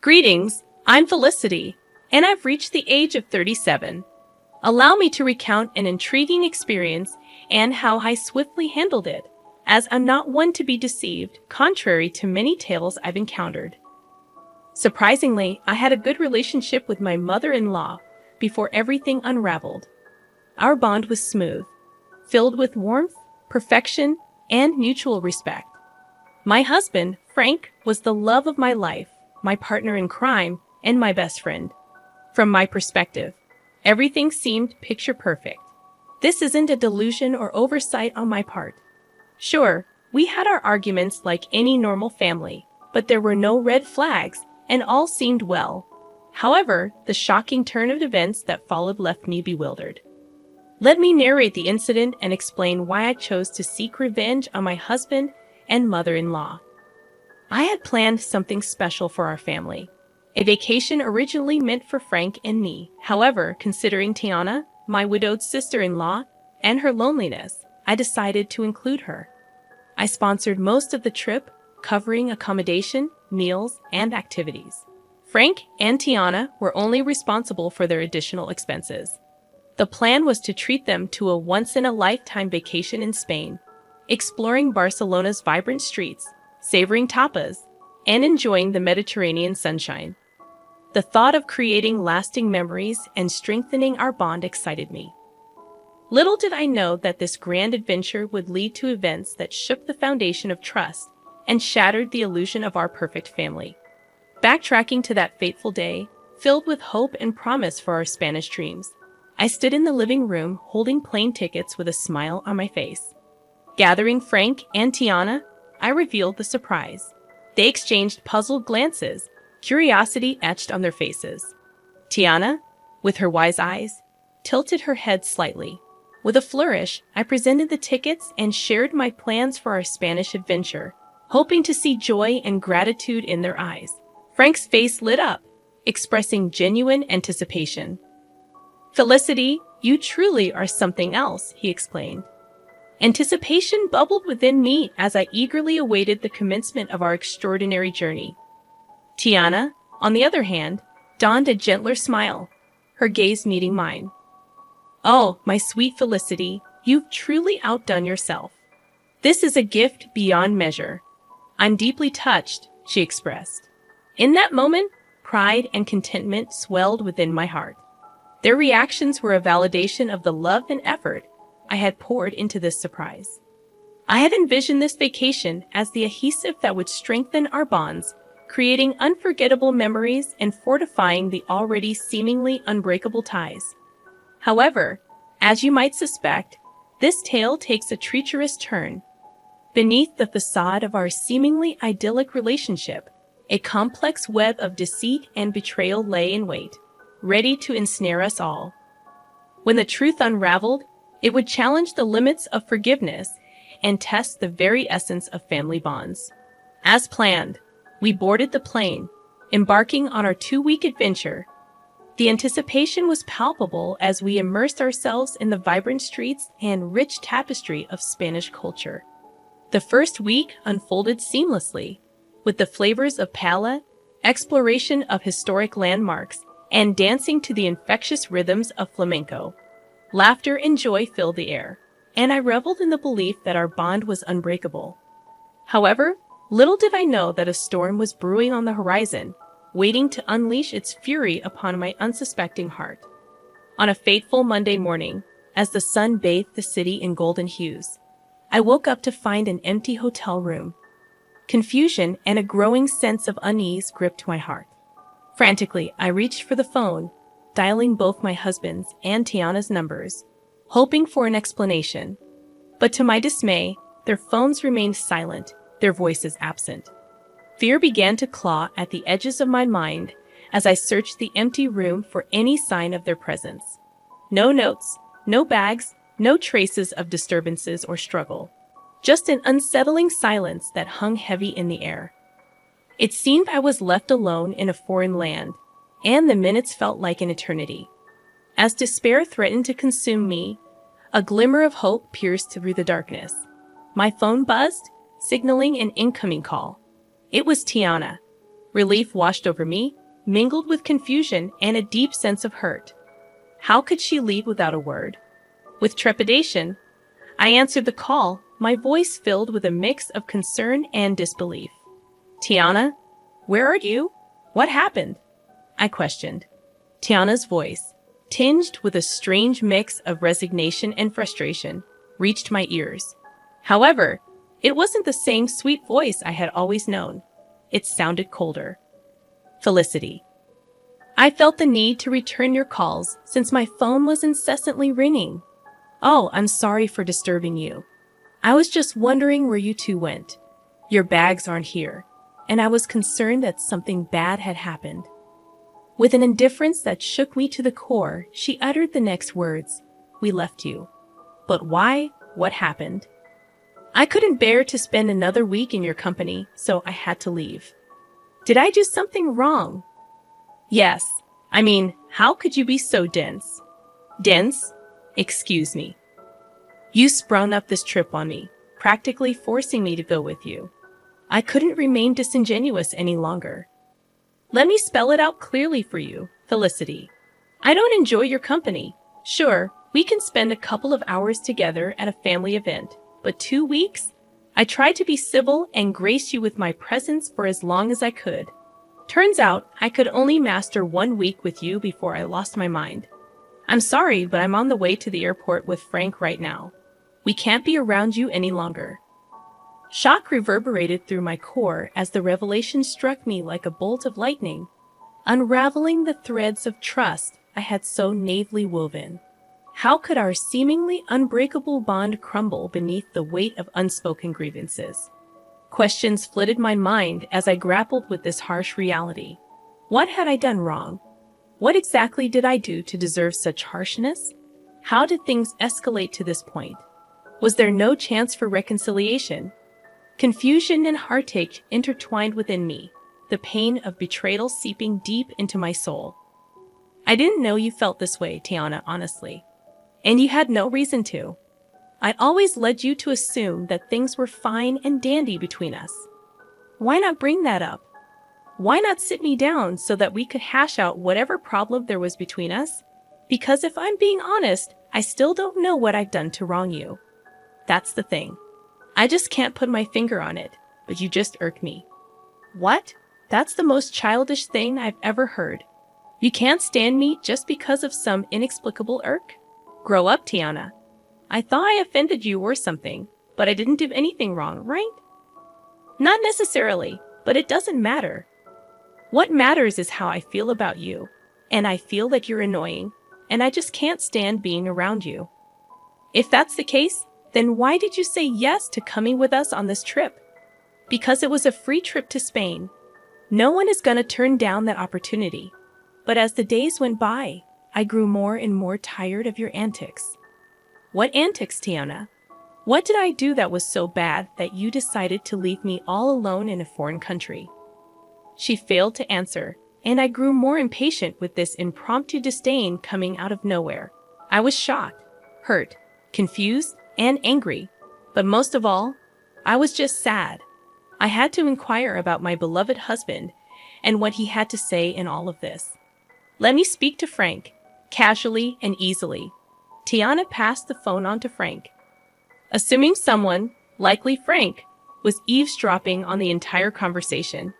Greetings, I'm Felicity, and I've reached the age of 37. Allow me to recount an intriguing experience and how I swiftly handled it, as I'm not one to be deceived, contrary to many tales I've encountered. Surprisingly, I had a good relationship with my mother-in-law before everything unraveled. Our bond was smooth, filled with warmth, perfection, and mutual respect. My husband, Frank, was the love of my life, my partner in crime, and my best friend. From my perspective, everything seemed picture perfect. This isn't a delusion or oversight on my part. Sure, we had our arguments like any normal family, but there were no red flags, and all seemed well. However, the shocking turn of events that followed left me bewildered. Let me narrate the incident and explain why I chose to seek revenge on my husband and mother-in-law. I had planned something special for our family, a vacation originally meant for Frank and me. However, considering Tiana, my widowed sister-in-law, and her loneliness, I decided to include her. I sponsored most of the trip, covering accommodation, meals, and activities. Frank and Tiana were only responsible for their additional expenses. The plan was to treat them to a once-in-a-lifetime vacation in Spain, exploring Barcelona's vibrant streets, savoring tapas, and enjoying the Mediterranean sunshine. The thought of creating lasting memories and strengthening our bond excited me. Little did I know that this grand adventure would lead to events that shook the foundation of trust and shattered the illusion of our perfect family. Backtracking to that fateful day, filled with hope and promise for our Spanish dreams, I stood in the living room holding plane tickets with a smile on my face. Gathering Frank and Tiana, I revealed the surprise. They exchanged puzzled glances, curiosity etched on their faces. Tiana, with her wise eyes, tilted her head slightly. With a flourish, I presented the tickets and shared my plans for our Spanish adventure, hoping to see joy and gratitude in their eyes. Frank's face lit up, expressing genuine anticipation. "Felicity, you truly are something else," he explained. Anticipation bubbled within me as I eagerly awaited the commencement of our extraordinary journey. Tiana, on the other hand, donned a gentler smile, her gaze meeting mine. "Oh, my sweet Felicity, you've truly outdone yourself. This is a gift beyond measure. I'm deeply touched," she expressed. In that moment, pride and contentment swelled within my heart. Their reactions were a validation of the love and effort I had poured into this surprise. I had envisioned this vacation as the adhesive that would strengthen our bonds, creating unforgettable memories and fortifying the already seemingly unbreakable ties. However, as you might suspect, this tale takes a treacherous turn. Beneath the facade of our seemingly idyllic relationship, a complex web of deceit and betrayal lay in wait, ready to ensnare us all. When the truth unraveled, it would challenge the limits of forgiveness and test the very essence of family bonds. As planned, we boarded the plane, embarking on our 2-week adventure. The anticipation was palpable as we immersed ourselves in the vibrant streets and rich tapestry of Spanish culture. The first week unfolded seamlessly, with the flavors of paella, exploration of historic landmarks, and dancing to the infectious rhythms of flamenco. Laughter and joy filled the air, and I reveled in the belief that our bond was unbreakable. However, little did I know that a storm was brewing on the horizon, waiting to unleash its fury upon my unsuspecting heart. On a fateful Monday morning, as the sun bathed the city in golden hues, I woke up to find an empty hotel room. Confusion and a growing sense of unease gripped my heart. Frantically, I reached for the phone, dialing both my husband's and Tiana's numbers, hoping for an explanation. But to my dismay, their phones remained silent, their voices absent. Fear began to claw at the edges of my mind as I searched the empty room for any sign of their presence. No notes, no bags, no traces of disturbances or struggle. Just an unsettling silence that hung heavy in the air. It seemed I was left alone in a foreign land, and the minutes felt like an eternity. As despair threatened to consume me, a glimmer of hope pierced through the darkness. My phone buzzed, signaling an incoming call. It was Tiana. Relief washed over me, mingled with confusion and a deep sense of hurt. How could she leave without a word? With trepidation, I answered the call, my voice filled with a mix of concern and disbelief. Tiana, where are you? What happened? I questioned. Tiana's voice, tinged with a strange mix of resignation and frustration, reached my ears. However, it wasn't the same sweet voice I had always known. It sounded colder. Felicity. I felt the need to return your calls since my phone was incessantly ringing. Oh, I'm sorry for disturbing you. I was just wondering where you two went. Your bags aren't here, and I was concerned that something bad had happened. With an indifference that shook me to the core, she uttered the next words, "We left you." But why? What happened? I couldn't bear to spend another week in your company, so I had to leave. Did I do something wrong? Yes. I mean, how could you be so dense? Dense? Excuse me. You sprung up this trip on me, practically forcing me to go with you. I couldn't remain disingenuous any longer. Let me spell it out clearly for you, Felicity. I don't enjoy your company. Sure, we can spend a couple of hours together at a family event, but 2 weeks? I tried to be civil and grace you with my presence for as long as I could. Turns out I could only master 1 week with you before I lost my mind. I'm sorry, but I'm on the way to the airport with Frank right now. We can't be around you any longer. Shock reverberated through my core as the revelation struck me like a bolt of lightning, unraveling the threads of trust I had so naively woven. How could our seemingly unbreakable bond crumble beneath the weight of unspoken grievances? Questions flooded my mind as I grappled with this harsh reality. What had I done wrong? What exactly did I do to deserve such harshness? How did things escalate to this point? Was there no chance for reconciliation? Confusion and heartache intertwined within me, the pain of betrayal seeping deep into my soul. I didn't know you felt this way, Tiana, honestly. And you had no reason to. I'd always led you to assume that things were fine and dandy between us. Why not bring that up? Why not sit me down so that we could hash out whatever problem there was between us? Because if I'm being honest, I still don't know what I've done to wrong you. That's the thing. I just can't put my finger on it, but you just irk me. What? That's the most childish thing I've ever heard. You can't stand me just because of some inexplicable irk? Grow up, Tiana. I thought I offended you or something, but I didn't do anything wrong, right? Not necessarily, but it doesn't matter. What matters is how I feel about you, and I feel that you're annoying, and I just can't stand being around you. If that's the case, then why did you say yes to coming with us on this trip? Because it was a free trip to Spain. No one is going to turn down that opportunity. But as the days went by, I grew more and more tired of your antics. What antics, Tiana? What did I do that was so bad that you decided to leave me all alone in a foreign country? She failed to answer, and I grew more impatient with this impromptu disdain coming out of nowhere. I was shocked, hurt, confused, and angry, but most of all, I was just sad. I had to inquire about my beloved husband and what he had to say in all of this. Let me speak to Frank, casually and easily. Tiana passed the phone on to Frank. Assuming someone, likely Frank, was eavesdropping on the entire conversation,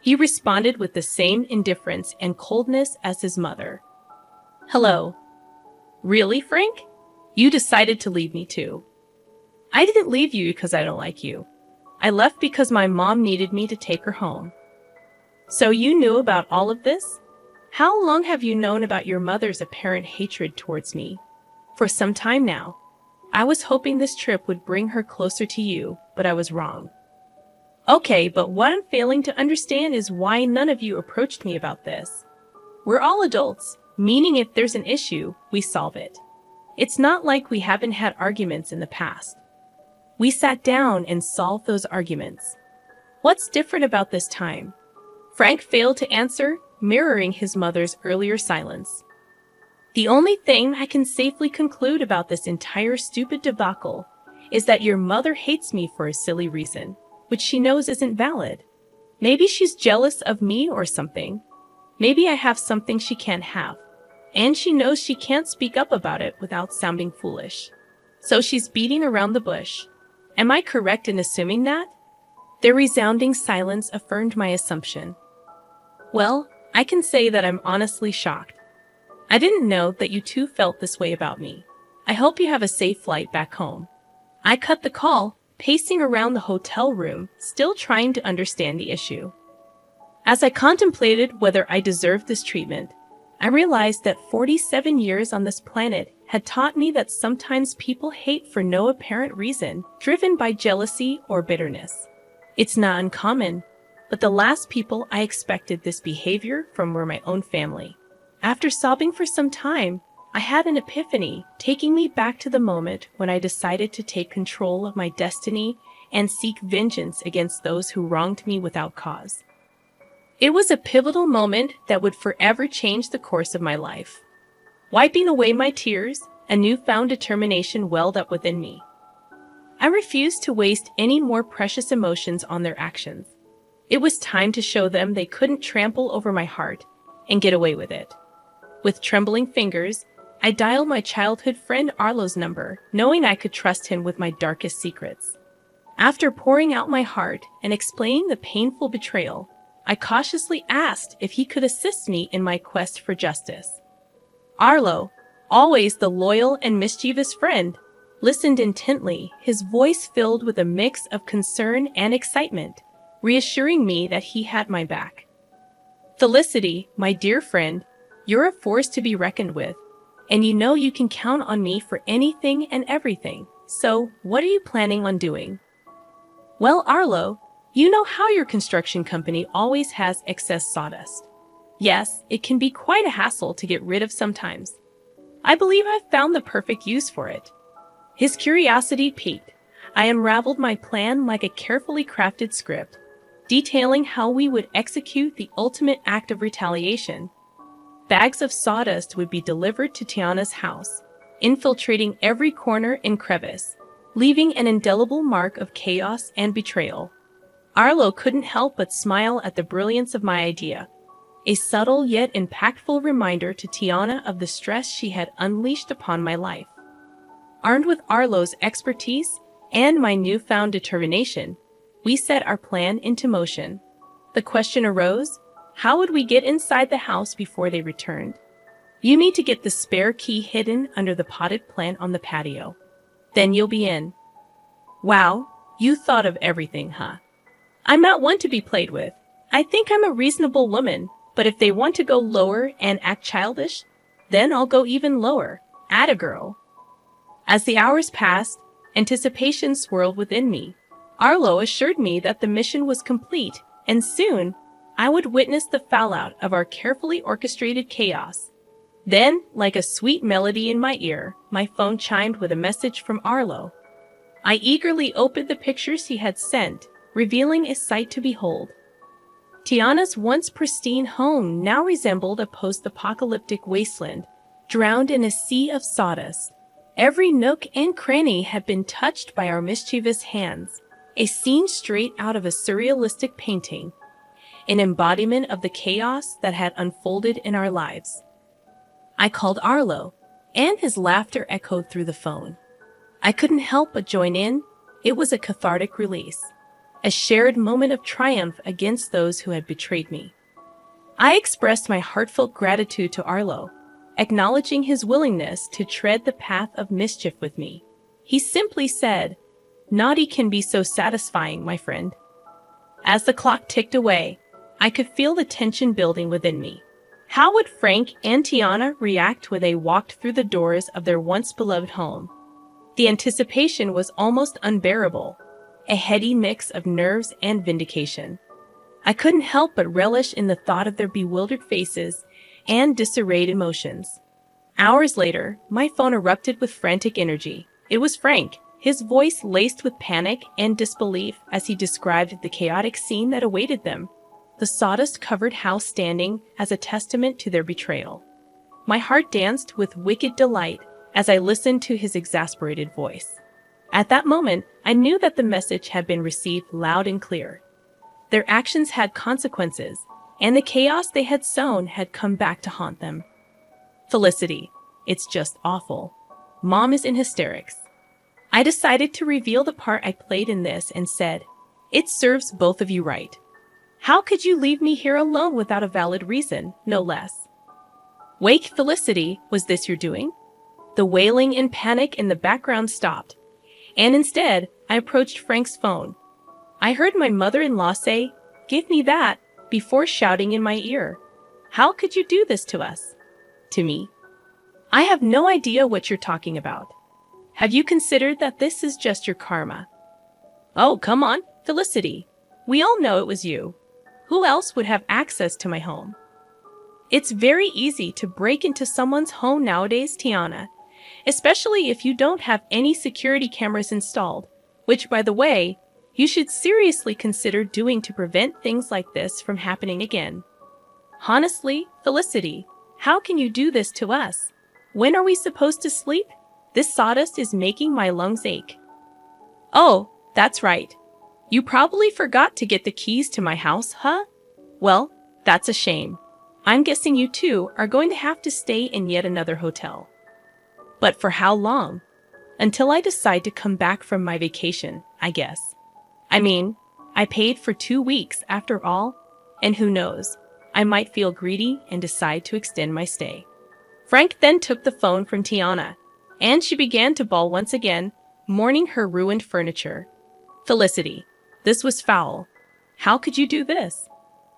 he responded with the same indifference and coldness as his mother. Hello. Really, Frank? You decided to leave me too. I didn't leave you because I don't like you. I left because my mom needed me to take her home. So you knew about all of this? How long have you known about your mother's apparent hatred towards me? For some time now. I was hoping this trip would bring her closer to you, but I was wrong. Okay, but what I'm failing to understand is why none of you approached me about this. We're all adults, meaning if there's an issue, we solve it. It's not like we haven't had arguments in the past. We sat down and solved those arguments. What's different about this time? Frank failed to answer, mirroring his mother's earlier silence. The only thing I can safely conclude about this entire stupid debacle is that your mother hates me for a silly reason, which she knows isn't valid. Maybe she's jealous of me or something. Maybe I have something she can't have. And she knows she can't speak up about it without sounding foolish. So she's beating around the bush. Am I correct in assuming that? Their resounding silence affirmed my assumption. Well, I can say that I'm honestly shocked. I didn't know that you two felt this way about me. I hope you have a safe flight back home. I cut the call, pacing around the hotel room, still trying to understand the issue. As I contemplated whether I deserved this treatment, I realized that 47 years on this planet had taught me that sometimes people hate for no apparent reason, driven by jealousy or bitterness. It's not uncommon, but the last people I expected this behavior from were my own family. After sobbing for some time, I had an epiphany, taking me back to the moment when I decided to take control of my destiny and seek vengeance against those who wronged me without cause. It was a pivotal moment that would forever change the course of my life. Wiping away my tears, a newfound determination welled up within me. I refused to waste any more precious emotions on their actions. It was time to show them they couldn't trample over my heart and get away with it. With trembling fingers, I dialed my childhood friend Arlo's number, knowing I could trust him with my darkest secrets. After pouring out my heart and explaining the painful betrayal, I cautiously asked if he could assist me in my quest for justice. Arlo, always the loyal and mischievous friend, listened intently, his voice filled with a mix of concern and excitement, reassuring me that he had my back. Felicity, my dear friend, you're a force to be reckoned with, and you know you can count on me for anything and everything. So, what are you planning on doing? Well, Arlo, you know how your construction company always has excess sawdust. Yes, it can be quite a hassle to get rid of sometimes. I believe I've found the perfect use for it. His curiosity piqued. I unraveled my plan like a carefully crafted script, detailing how we would execute the ultimate act of retaliation. Bags of sawdust would be delivered to Tiana's house, infiltrating every corner and crevice, leaving an indelible mark of chaos and betrayal. Arlo couldn't help but smile at the brilliance of my idea, a subtle yet impactful reminder to Tiana of the stress she had unleashed upon my life. Armed with Arlo's expertise and my newfound determination, we set our plan into motion. The question arose, how would we get inside the house before they returned? You need to get the spare key hidden under the potted plant on the patio. Then you'll be in. Wow, you thought of everything, huh? I'm not one to be played with. I think I'm a reasonable woman, but if they want to go lower and act childish, then I'll go even lower. Atta girl. As the hours passed, anticipation swirled within me. Arlo assured me that the mission was complete, and soon, I would witness the fallout of our carefully orchestrated chaos. Then, like a sweet melody in my ear, my phone chimed with a message from Arlo. I eagerly opened the pictures he had sent, revealing a sight to behold. Tiana's once pristine home now resembled a post-apocalyptic wasteland, drowned in a sea of sawdust. Every nook and cranny had been touched by our mischievous hands, a scene straight out of a surrealistic painting, an embodiment of the chaos that had unfolded in our lives. I called Arlo, and his laughter echoed through the phone. I couldn't help but join in. It was a cathartic release, a shared moment of triumph against those who had betrayed me. I expressed my heartfelt gratitude to Arlo, acknowledging his willingness to tread the path of mischief with me. He simply said, "Naughty can be so satisfying, my friend." As the clock ticked away, I could feel the tension building within me. How would Frank and Tiana react when they walked through the doors of their once beloved home? The anticipation was almost unbearable, a heady mix of nerves and vindication. I couldn't help but relish in the thought of their bewildered faces and disarrayed emotions. Hours later, my phone erupted with frantic energy. It was Frank, his voice laced with panic and disbelief as he described the chaotic scene that awaited them, the sawdust-covered house standing as a testament to their betrayal. My heart danced with wicked delight as I listened to his exasperated voice. At that moment, I knew that the message had been received loud and clear. Their actions had consequences, and the chaos they had sown had come back to haunt them. Felicity, it's just awful. Mom is in hysterics. I decided to reveal the part I played in this and said, it serves both of you right. How could you leave me here alone without a valid reason, no less? Wake, Felicity, was this your doing? The wailing and panic in the background stopped, and instead, I approached Frank's phone. I heard my mother-in-law say, "Give me that," before shouting in my ear, "How could you do this to us?" To me. I have no idea what you're talking about. Have you considered that this is just your karma? Oh, come on, Felicity. We all know it was you. Who else would have access to my home? It's very easy to break into someone's home nowadays, Tiana, especially if you don't have any security cameras installed, which, by the way, you should seriously consider doing to prevent things like this from happening again. Honestly, Felicity, how can you do this to us? When are we supposed to sleep? This sawdust is making my lungs ache. Oh, that's right. You probably forgot to get the keys to my house, huh? Well, that's a shame. I'm guessing you two are going to have to stay in yet another hotel. But for how long? Until I decide to come back from my vacation, I guess. I mean, I paid for 2 weeks after all, and who knows, I might feel greedy and decide to extend my stay. Frank then took the phone from Tiana, and she began to bawl once again, mourning her ruined furniture. Felicity, this was foul. How could you do this?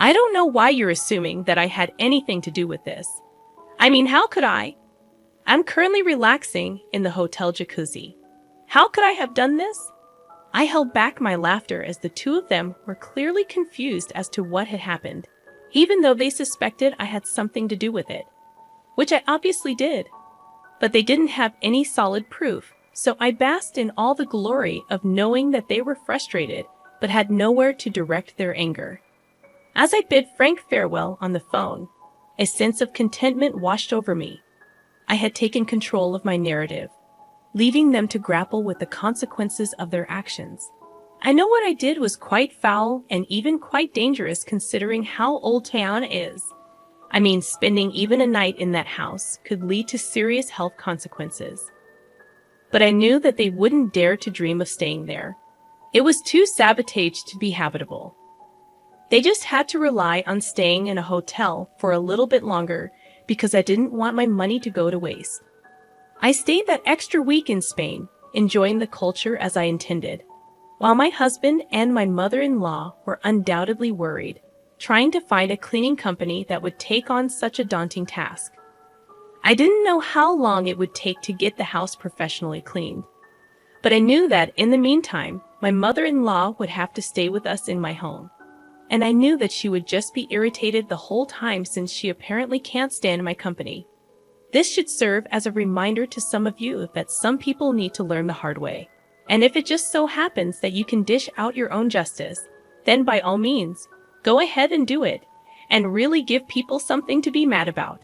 I don't know why you're assuming that I had anything to do with this. I mean, how could I? I'm currently relaxing in the hotel jacuzzi. How could I have done this? I held back my laughter as the two of them were clearly confused as to what had happened, even though they suspected I had something to do with it, which I obviously did. But they didn't have any solid proof, so I basked in all the glory of knowing that they were frustrated but had nowhere to direct their anger. As I bid Frank farewell on the phone, a sense of contentment washed over me. I had taken control of my narrative, leaving them to grapple with the consequences of their actions. I know what I did was quite foul and even quite dangerous considering how old Tiana is. I mean, spending even a night in that house could lead to serious health consequences. But I knew that they wouldn't dare to dream of staying there. It was too sabotaged to be habitable. They just had to rely on staying in a hotel for a little bit longer because I didn't want my money to go to waste. I stayed that extra week in Spain, enjoying the culture as I intended, while my husband and my mother-in-law were undoubtedly worried, trying to find a cleaning company that would take on such a daunting task. I didn't know how long it would take to get the house professionally cleaned, but I knew that in the meantime, my mother-in-law would have to stay with us in my home. And I knew that she would just be irritated the whole time since she apparently can't stand my company. This should serve as a reminder to some of you that some people need to learn the hard way. And if it just so happens that you can dish out your own justice, then by all means, go ahead and do it, and really give people something to be mad about.